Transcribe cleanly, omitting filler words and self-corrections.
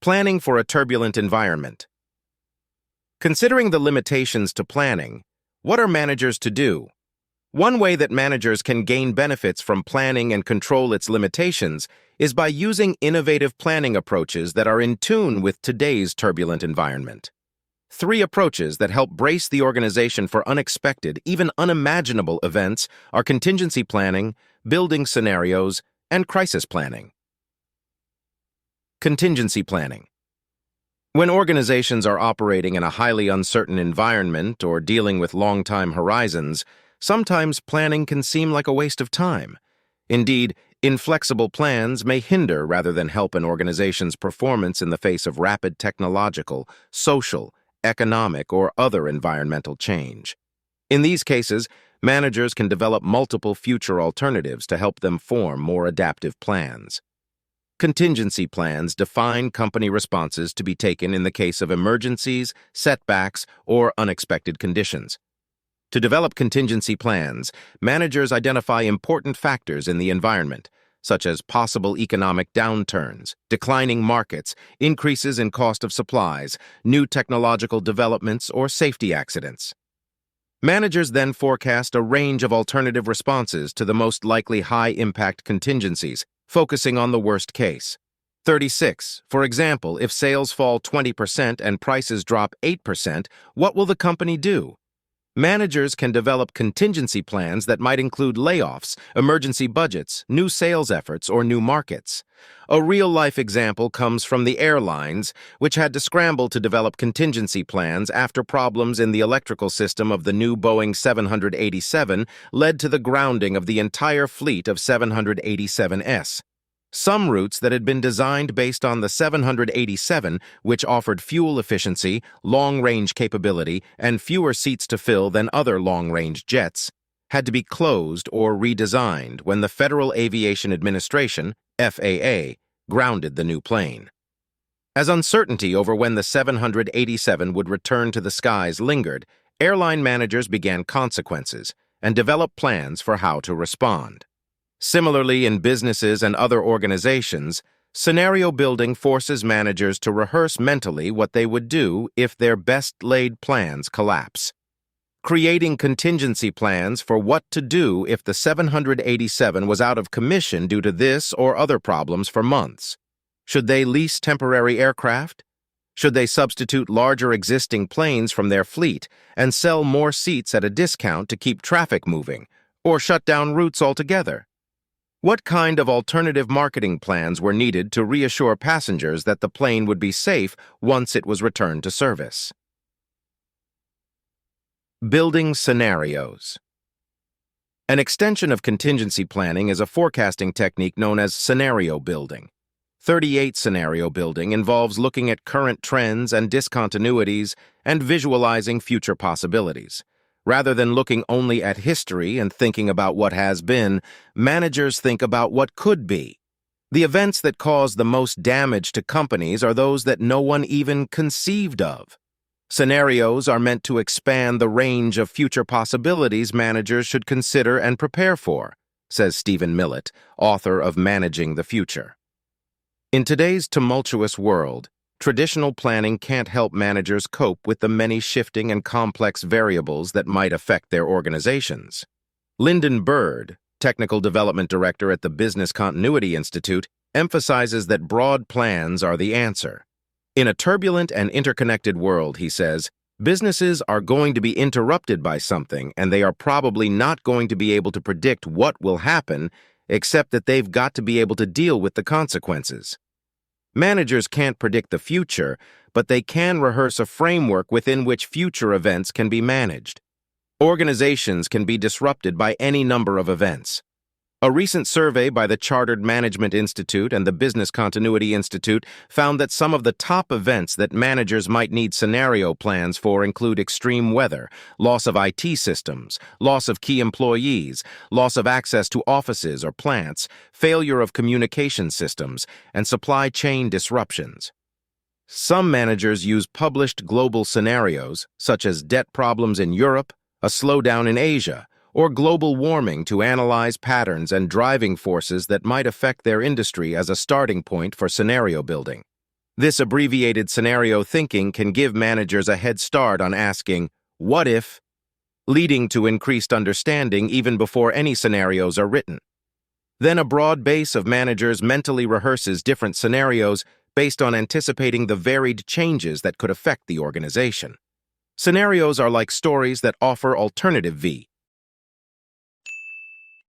Planning for a turbulent environment. Considering the limitations to planning, what are managers to do? One way that managers can gain benefits from planning and control its limitations is by using innovative planning approaches that are in tune with today's turbulent environment. 3 approaches that help brace the organization for unexpected, even unimaginable events are contingency planning, building scenarios, and crisis planning. Contingency planning. When organizations are operating in a highly uncertain environment or dealing with long-time horizons, sometimes planning can seem like a waste of time. Indeed, inflexible plans may hinder rather than help an organization's performance in the face of rapid technological, social, economic, or other environmental change. In these cases, managers can develop multiple future alternatives to help them form more adaptive plans. Contingency plans define company responses to be taken in the case of emergencies, setbacks, or unexpected conditions. To develop contingency plans, managers identify important factors in the environment, such as possible economic downturns, declining markets, increases in cost of supplies, new technological developments, or safety accidents. Managers then forecast a range of alternative responses to the most likely high-impact contingencies, focusing on the worst case. 36. For example, if sales fall 20% and prices drop 8%, what will the company do? Managers can develop contingency plans that might include layoffs, emergency budgets, new sales efforts, or new markets. A real-life example comes from the airlines, which had to scramble to develop contingency plans after problems in the electrical system of the new Boeing 787 led to the grounding of the entire fleet of 787s. Some routes that had been designed based on the 787, which offered fuel efficiency, long-range capability, and fewer seats to fill than other long-range jets, had to be closed or redesigned when the Federal Aviation Administration, FAA, grounded the new plane. As uncertainty over when the 787 would return to the skies lingered, airline managers began consequences and developed plans for how to respond. Similarly, in businesses and other organizations, scenario building forces managers to rehearse mentally what they would do if their best-laid plans collapse. Creating contingency plans for what to do if the 787 was out of commission due to this or other problems for months. Should they lease temporary aircraft? Should they substitute larger existing planes from their fleet and sell more seats at a discount to keep traffic moving, or shut down routes altogether? What kind of alternative marketing plans were needed to reassure passengers that the plane would be safe once it was returned to service? Building scenarios. An extension of contingency planning is a forecasting technique known as scenario building. 38 scenario building involves looking at current trends and discontinuities and visualizing future possibilities. Rather than looking only at history and thinking about what has been, managers think about what could be. The events that cause the most damage to companies are those that no one even conceived of. Scenarios are meant to expand the range of future possibilities managers should consider and prepare for, says Stephen Millett, author of Managing the Future. In today's tumultuous world, traditional planning can't help managers cope with the many shifting and complex variables that might affect their organizations. Lyndon Bird, Technical Development Director at the Business Continuity Institute, emphasizes that broad plans are the answer. In a turbulent and interconnected world, he says, businesses are going to be interrupted by something, and they are probably not going to be able to predict what will happen, except that they've got to be able to deal with the consequences. Managers can't predict the future, but they can rehearse a framework within which future events can be managed. Organizations can be disrupted by any number of events. A recent survey by the Chartered Management Institute and the Business Continuity Institute found that some of the top events that managers might need scenario plans for include extreme weather, loss of IT systems, loss of key employees, loss of access to offices or plants, failure of communication systems, and supply chain disruptions. Some managers use published global scenarios, such as debt problems in Europe, a slowdown in Asia, or global warming to analyze patterns and driving forces that might affect their industry as a starting point for scenario building. This abbreviated scenario thinking can give managers a head start on asking, "What if?" leading to increased understanding even before any scenarios are written. Then a broad base of managers mentally rehearses different scenarios based on anticipating the varied changes that could affect the organization. Scenarios are like stories that offer alternative V,